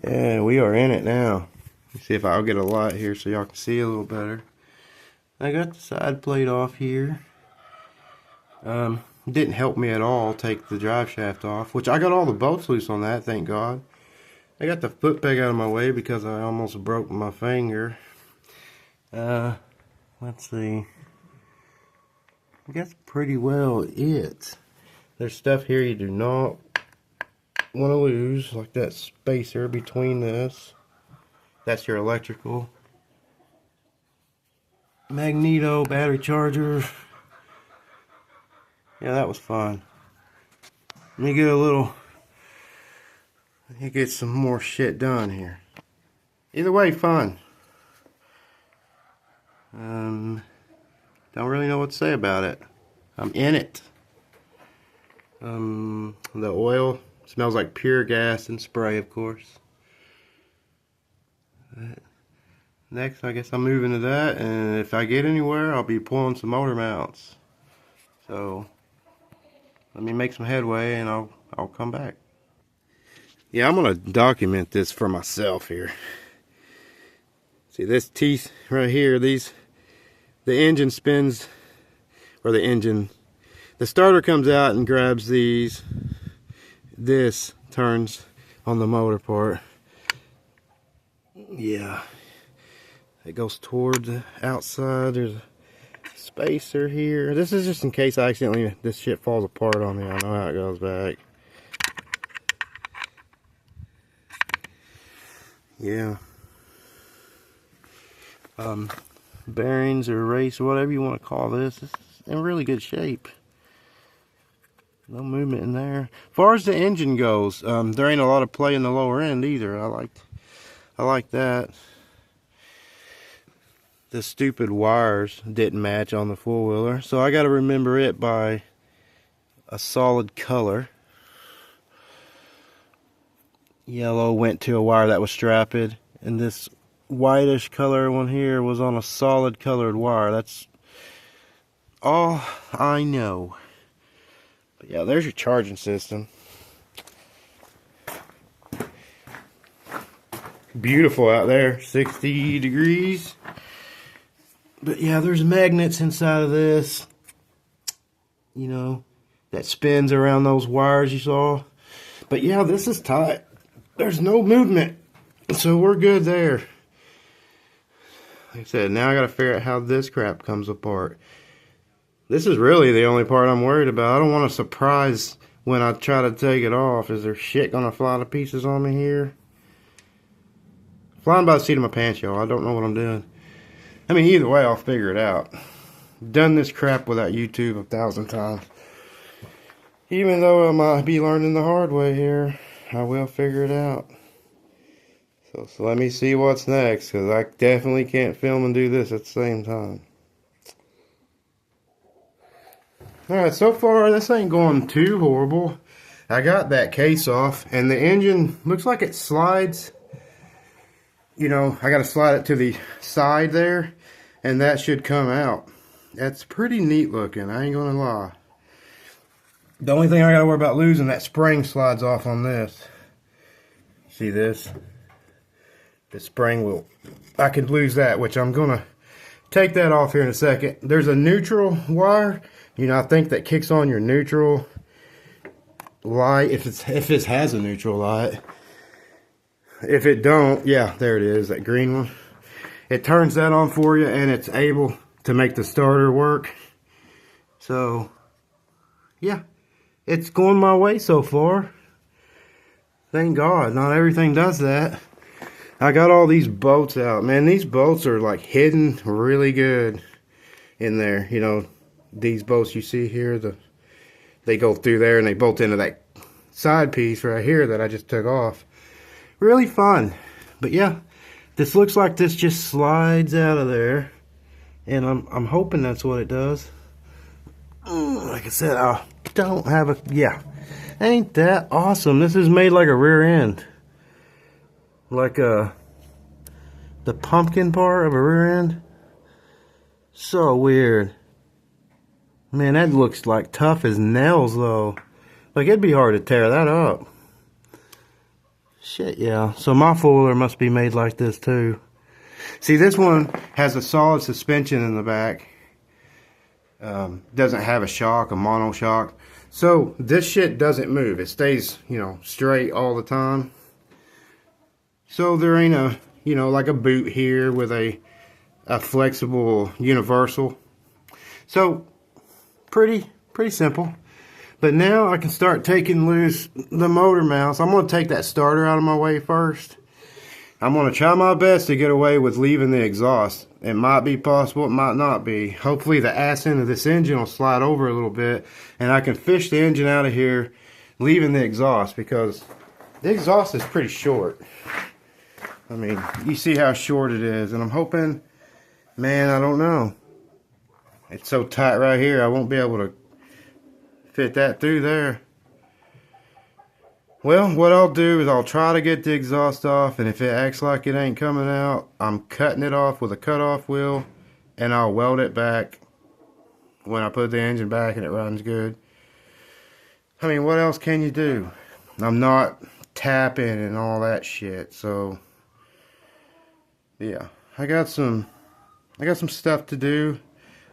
Yeah, we are in it now. Let's see if I'll get a light here so y'all can see a little better. I got the side plate off here. Didn't help me at all take the drive shaft off, which I got all the bolts loose on that, thank God. I got the foot peg out of my way because I almost broke my finger. Let's see. That's pretty well it. There's stuff here you do not want to lose, like that spacer between this. That's your electrical. Magneto battery charger. Yeah, that was fun. Let me get some more shit done here. Either way, fun. Don't really know what to say about it. I'm in it. The oil smells like pure gas and spray, of course. Next, I guess I'm moving to that, and if I get anywhere, I'll be pulling some motor mounts. So, let me make some headway, and I'll come back. Yeah, I'm gonna document this for myself here. See this teeth right here, the engine spins, or the starter comes out and grabs these. This turns on the motor part. Yeah, it goes toward the outside. There's a spacer here. This is just in case this shit falls apart on me. I know how it goes back. Yeah. Bearings or race or whatever you want to call this. This is in really good shape. No movement in there. As far as the engine goes, there ain't a lot of play in the lower end either. I like that. The stupid wires didn't match on the four-wheeler, so I got to remember it by a solid color. Yellow went to a wire that was strapped, and this whitish color one here was on a solid colored wire. That's all I know. But yeah, there's your charging system. Beautiful out there, 60 degrees. But yeah, there's magnets inside of this, you know, that spins around those wires you saw. But yeah, this is tight. There's no movement, so we're good there. Like I said, now I gotta figure out how this crap comes apart. This is really the only part I'm worried about. I don't want a surprise when I try to take it off. Is there shit gonna fly to pieces on me here? Flying by the seat of my pants, y'all. I don't know what I'm doing. I mean, either way, I'll figure it out. Done this crap without YouTube 1,000 times. Even though I might be learning the hard way here, I will figure it out. So let me see what's next, because I definitely can't film and do this at the same time. Alright, so far this ain't going too horrible. I got that case off, and the engine looks like it slides. You know, I got to slide it to the side there, and that should come out. That's pretty neat looking, I ain't gonna lie. The only thing I gotta worry about losing, that spring slides off on this. See this? The spring will, I could lose that, which I'm gonna take that off here in a second. There's a neutral wire, you know, I think that kicks on your neutral light, if it has a neutral light. If it don't, yeah, there it is, that green one. It turns that on for you, and it's able to make the starter work. So, yeah, it's going my way so far. Thank God, not everything does that. I got all these bolts out. Man, these bolts are like hidden really good in there. You know, these bolts you see here, they go through there and they bolt into that side piece right here that I just took off. Really fun. But yeah, this looks like this just slides out of there, and I'm hoping that's what it does. Like I said, I don't have a, yeah, ain't that awesome. This is made like a rear end, like the pumpkin part of a rear end. So weird. Man, that looks like tough as nails though. Like, it'd be hard to tear that up. Shit, yeah. So my four-wheeler must be made like this too. See, this one has a solid suspension in the back. Doesn't have a shock, a mono shock. So this shit doesn't move. It stays, you know, straight all the time. So there ain't a, you know, like a boot here with a flexible universal. So pretty simple. But now I can start taking loose the motor mounts. I'm going to take that starter out of my way first. I'm going to try my best to get away with leaving the exhaust. It might be possible, it might not be. Hopefully the ass end of this engine will slide over a little bit and I can fish the engine out of here leaving the exhaust, because the exhaust is pretty short. I mean, you see how short it is, and I'm hoping, man, I don't know. It's so tight right here, I won't be able to fit that through there. Well, what I'll do is I'll try to get the exhaust off, and if it acts like it ain't coming out, I'm cutting it off with a cutoff wheel, and I'll weld it back when I put the engine back and it runs good. I mean, what else can you do? I'm not tapping and all that shit, so yeah, I got some stuff to do.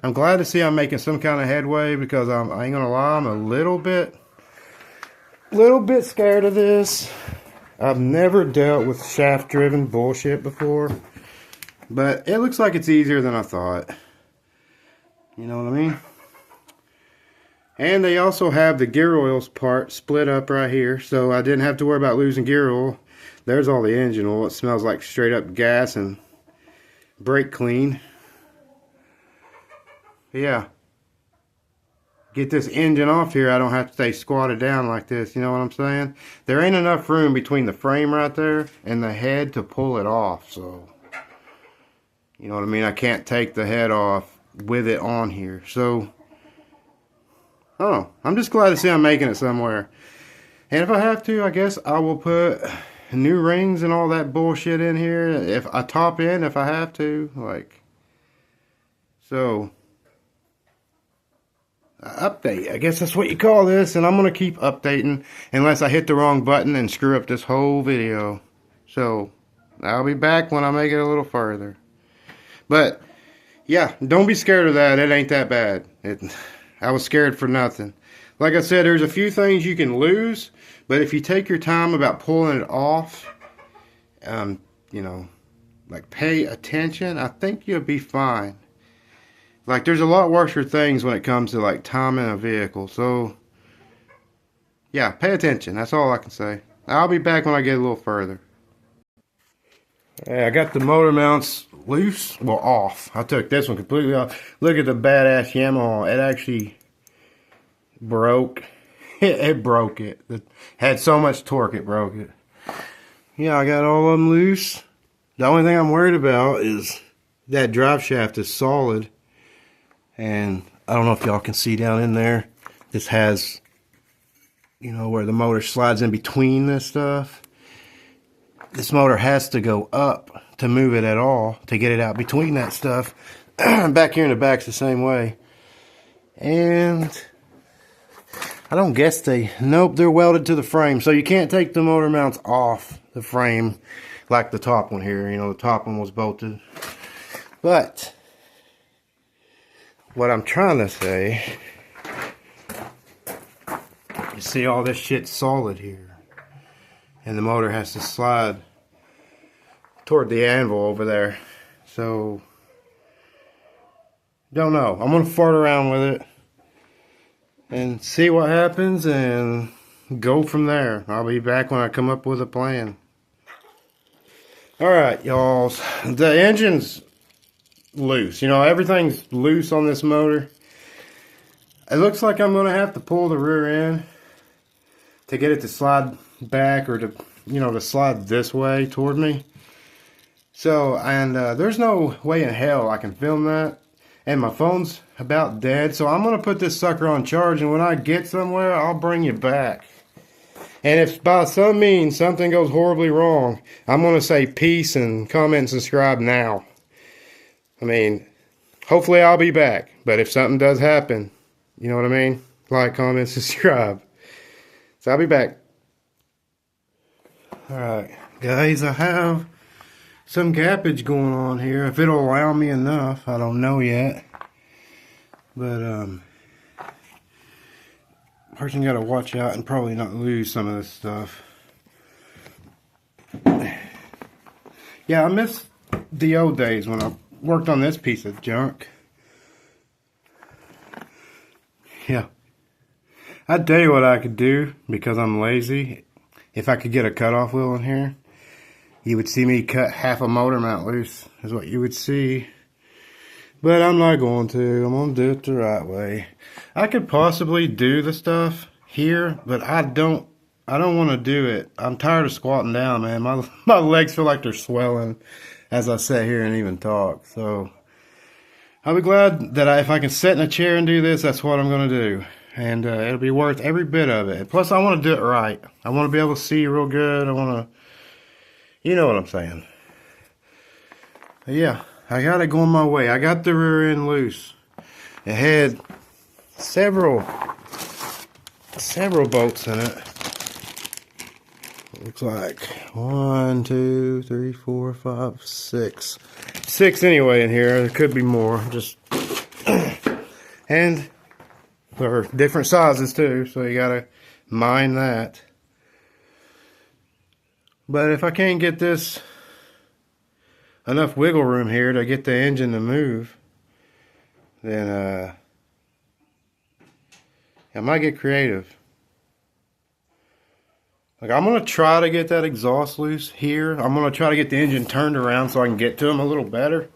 I'm glad to see I'm making some kind of headway, because I ain't gonna lie, I'm a little bit scared of this. I've never dealt with shaft driven bullshit before, but it looks like it's easier than I thought. You know what I mean? And they also have the gear oils part split up right here, so I didn't have to worry about losing gear oil. There's all the engine oil. It smells like straight up gas and brake clean. Yeah. Get this engine off here, I don't have to stay squatted down like this, you know what I'm saying? There ain't enough room between the frame right there and the head to pull it off, so you know what I mean? I can't take the head off with it on here. So I don't know. I'm just glad to see I'm making it somewhere. And if I have to, I guess I will put new rings and all that bullshit in here. If I top in, if I have to, like, so update, I guess that's what you call this, and I'm gonna keep updating unless I hit the wrong button and screw up this whole video. So I'll be back when I make it a little further. But yeah, don't be scared of that. It ain't that bad. I was scared for nothing. Like I said, there's a few things you can lose, but if you take your time about pulling it off, you know, like pay attention, I think you'll be fine. Like, there's a lot worse things when it comes to, like, timing a vehicle. So, yeah, pay attention. That's all I can say. I'll be back when I get a little further. Hey, I got the motor mounts loose. Well, off. I took this one completely off. Look at the badass Yamaha. It actually broke. It broke it. It had so much torque, it broke it. Yeah, I got all of them loose. The only thing I'm worried about is that drive shaft is solid. And I don't know if y'all can see down in there. This has, you know, where the motor slides in between this stuff. This motor has to go up to move it at all, to get it out between that stuff. Back here in the back's the same way. And I don't guess nope, they're welded to the frame. So you can't take the motor mounts off the frame like the top one here. You know, the top one was bolted. But what I'm trying to say, you see all this shit solid here, and the motor has to slide toward the anvil over there. So don't know, I'm gonna fart around with it and see what happens and go from there. I'll be back when I come up with a plan. Alright, y'all, the engine's loose. You know, everything's loose on this motor. It looks like I'm going to have to pull the rear end to get it to slide back, or to, you know, to slide this way toward me. So, and there's no way in hell I can film that. And my phone's about dead. So I'm going to put this sucker on charge, and when I get somewhere, I'll bring you back. And if by some means something goes horribly wrong, I'm going to say peace and comment and subscribe now. I mean, hopefully I'll be back. But if something does happen, you know what I mean? Like, comment, subscribe. So I'll be back. Alright, guys, I have some gappage going on here. If it'll allow me enough, I don't know yet. But, person gotta watch out and probably not lose some of this stuff. Yeah, I miss the old days when I worked on this piece of junk. Yeah. I'd tell you what I could do, because I'm lazy. If I could get a cutoff wheel in here, you would see me cut half a motor mount loose, is what you would see. But I'm not going to. I'm going to do it the right way. I could possibly do the stuff here, but I don't want to do it. I'm tired of squatting down, man. My legs feel like they're swelling as I sit here and even talk. So I'll be glad that if I can sit in a chair and do this, that's what I'm going to do. And it'll be worth every bit of it. Plus, I want to do it right. I want to be able to see real good. I want to, you know what I'm saying. But yeah, I got it going my way. I got the rear end loose. It had several bolts in it. Looks like 1, 2, 3, 4, 5, 6. 6 anyway in here. There could be more. Just and they're different sizes too, so you gotta mind that. But if I can't get this enough wiggle room here to get the engine to move, then I might get creative. Like, I'm gonna try to get that exhaust loose here. I'm gonna try to get the engine turned around so I can get to him a little better.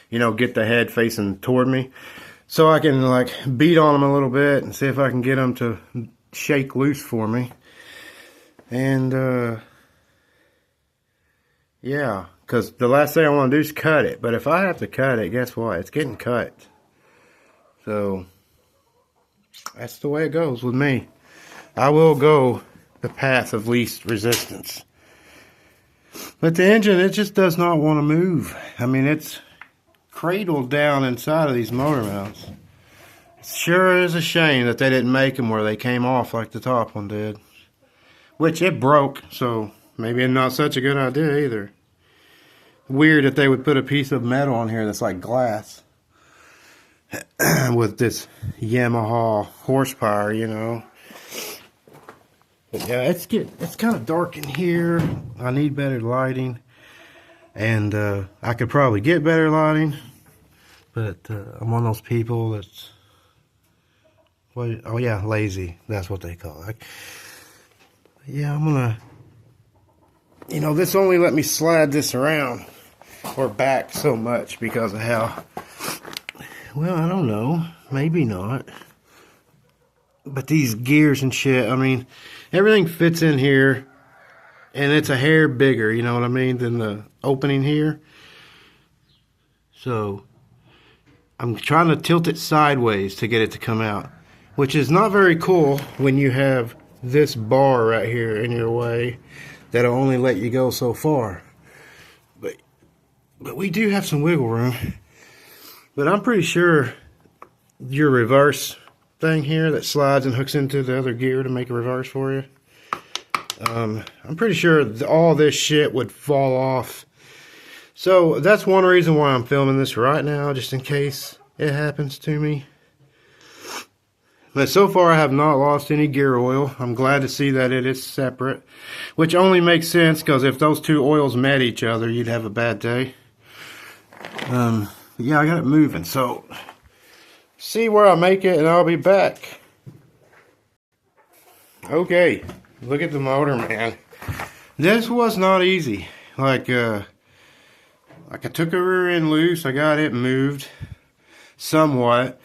You know, get the head facing toward me, so I can like beat on him a little bit and see if I can get him to shake loose for me. And yeah, because the last thing I want to do is cut it. But if I have to cut it, guess what? It's getting cut. So that's the way it goes with me. I will go the path of least resistance. But the engine, it just does not want to move. I mean, it's cradled down inside of these motor mounts. It sure is a shame that they didn't make them where they came off like the top one did. Which it broke, so maybe not such a good idea either. Weird that they would put a piece of metal on here that's like glass. With this Yamaha horsepower, you know. But yeah, it's kind of dark in here. I need better lighting. And I could probably get better lighting. But I'm one of those people that's, oh yeah, lazy. That's what they call it. Yeah, I'm gonna, you know, this only let me slide this around or back so much because of how, well, I don't know, maybe not. But these gears and shit, I mean, everything fits in here and it's a hair bigger, you know what I mean, than the opening here. So I'm trying to tilt it sideways to get it to come out, which is not very cool when you have this bar right here in your way that'll only let you go so far. But we do have some wiggle room. But I'm pretty sure your reverse thing here that slides and hooks into the other gear to make a reverse for you, I'm pretty sure all this shit would fall off. So that's one reason why I'm filming this right now, just in case it happens to me. But so far I have not lost any gear oil. I'm glad to see that it is separate, which only makes sense because if those two oils met each other, you'd have a bad day. Yeah, I got it moving, so see where I make it and I'll be back. Okay, look at the motor, man. This was not easy. Like I took a rear end loose, I got it moved somewhat.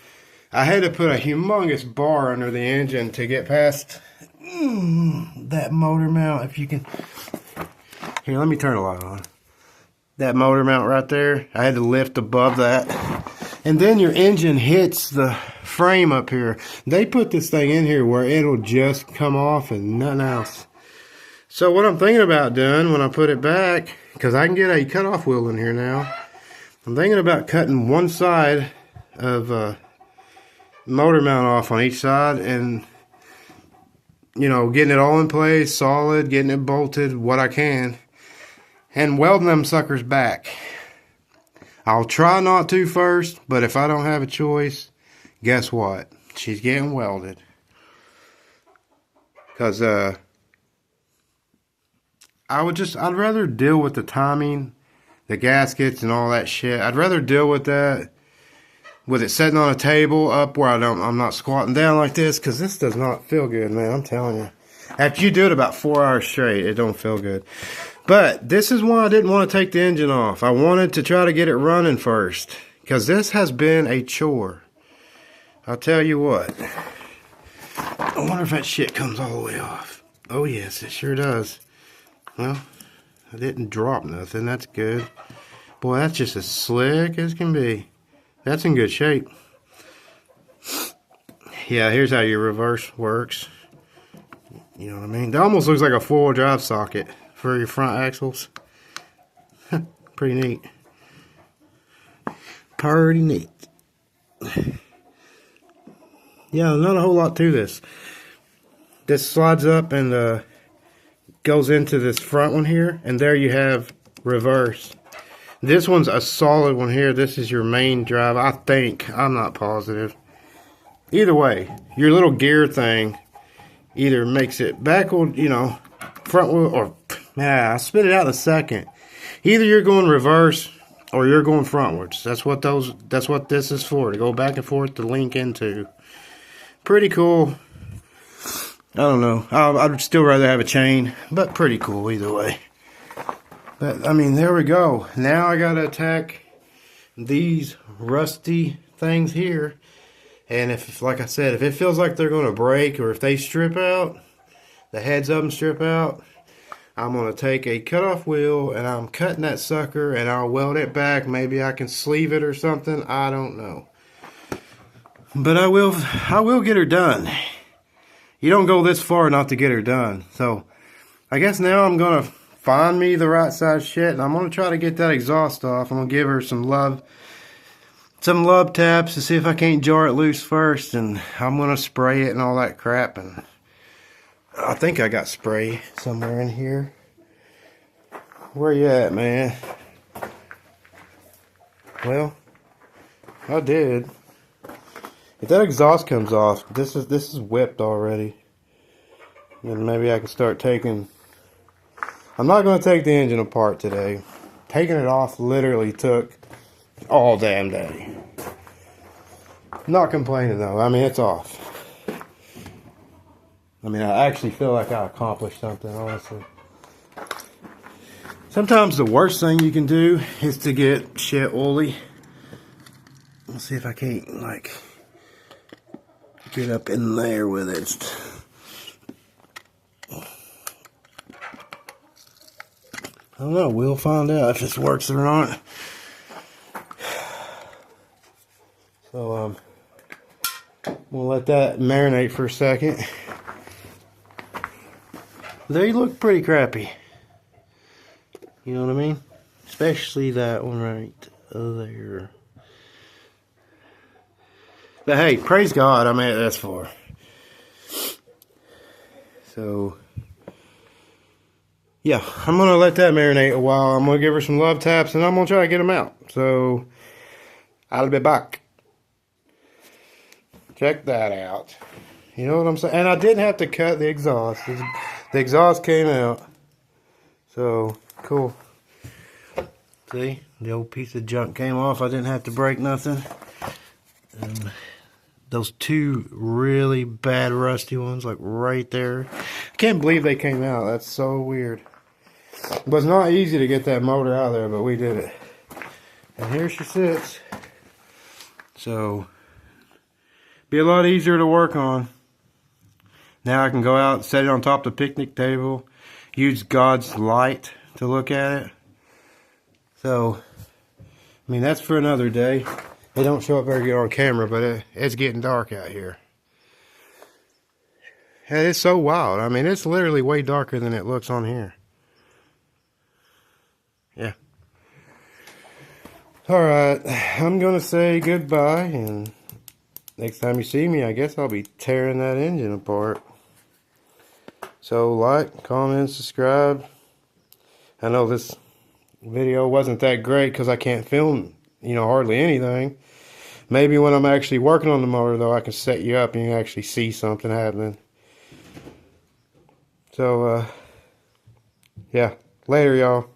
I had to put a humongous bar under the engine to get past that motor mount. If you can, here, let me turn the light on. That motor mount right there, I had to lift above that. And then your engine hits the frame up here. They put this thing in here where it'll just come off and nothing else. So what I'm thinking about doing when I put it back, because I can get a cutoff wheel in here now, I'm thinking about cutting one side of motor mount off on each side and you know, getting it all in place, solid, getting it bolted, what I can, and welding them suckers back. I'll try not to first, but if I don't have a choice, guess what? She's getting welded. Because, I'd rather deal with the timing, the gaskets and all that shit. I'd rather deal with that with it sitting on a table up where I'm not squatting down like this, because this does not feel good, man. I'm telling you. After you do it about 4 hours straight, it don't feel good. But this is why I didn't want to take the engine off. I wanted to try to get it running first, because this has been a chore. I'll tell you what. I wonder if that shit comes all the way off. Oh yes, it sure does. Well, I didn't drop nothing. That's good. Boy, that's just as slick as can be. That's in good shape. Yeah, here's how your reverse works. You know what I mean? That almost looks like a 4-wheel drive socket for your front axles. Pretty neat. Pretty neat. Yeah, not a whole lot to this. This slides up and goes into this front one here, and there you have reverse. This one's a solid one here. This is your main drive, I think. I'm not positive. Either way, your little gear thing either makes it backward, you know, front wheel, or, man, I spit it out in a second. Either you're going reverse or you're going frontwards. That's what this is for, to go back and forth to link into. Pretty cool. I don't know. I'd still rather have a chain, but pretty cool either way. But, I mean, there we go. Now I gotta attack these rusty things here. And if, like I said, if it feels like they're gonna break, or if they strip out, the heads of them strip out, I'm gonna take a cutoff wheel and I'm cutting that sucker and I'll weld it back. Maybe I can sleeve it or something. I don't know. But I will get her done. You don't go this far not to get her done. So I guess now I'm gonna find me the right size shit, and I'm gonna try to get that exhaust off. I'm gonna give her some love taps to see if I can't jar it loose first, and I'm gonna spray it and all that crap. And I think I got spray somewhere in here. Where you at, man? Well, I did. If that exhaust comes off, this is whipped already. And maybe I can start taking. I'm not going to take the engine apart today. Taking it off literally took all damn day. Not complaining though. I mean, it's off. I mean, I actually feel like I accomplished something, honestly. Sometimes the worst thing you can do is to get shit oily. Let's see if I can't, like, get up in there with it. I don't know, we'll find out if this works or not. So, we'll let that marinate for a second. They look pretty crappy. You know what I mean? Especially that one right there. But hey, praise God, I made it this far. So, yeah, I'm going to let that marinate a while. I'm going to give her some love taps, and I'm going to try to get them out. So, I'll be back. Check that out. You know what I'm saying? And I didn't have to cut the exhaust. The exhaust came out. So, cool. See? The old piece of junk came off. I didn't have to break nothing. Those two really bad rusty ones, like right there. I can't believe they came out. That's so weird. It was not easy to get that motor out of there, but we did it. And here she sits. So, be a lot easier to work on. Now I can go out, set it on top of the picnic table, use God's light to look at it. So, I mean, that's for another day. They don't show up very good on camera, but it's getting dark out here. And it's so wild. I mean, it's literally way darker than it looks on here. Yeah. Alright, I'm going to say goodbye, and next time you see me, I guess I'll be tearing that engine apart. So like, comment, subscribe. I know this video wasn't that great because I can't film, hardly anything. Maybe when I'm actually working on the motor, though, I can set you up and you can actually see something happening. So, yeah. Later, y'all.